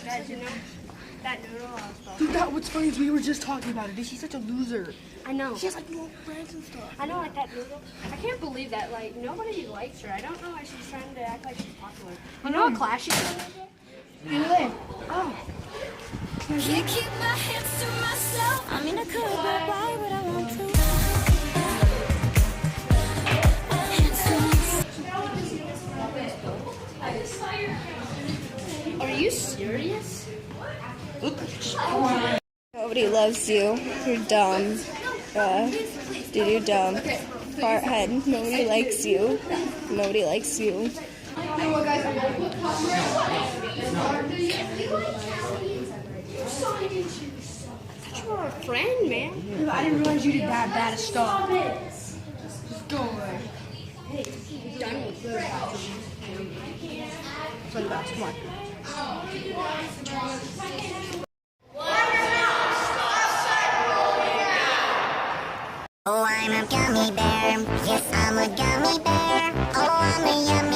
That, you know, that noodle I was talking Dude, what's funny is we were just talking about it. She's such a loser. I know. She has like no friends and stuff. I know, like that noodle. I can't believe that, like, nobody likes her. I don't know why she's trying to act like she's popular. You know what class she's in? You know that? Oh. Can't keep my hands to myself. I mean, I could, but why would I want to? Are you serious? Nobody loves you. You're dumb. Dude, you're dumb. Fart head. Nobody likes you. Nobody likes you. You're a friend, man. Dude, I didn't realize you did that bad of stuff. Just go away. Done with her. It's like that. Come on. Oh, I'm a gummy bear. Yes, I'm a gummy bear. Oh, I'm a yummy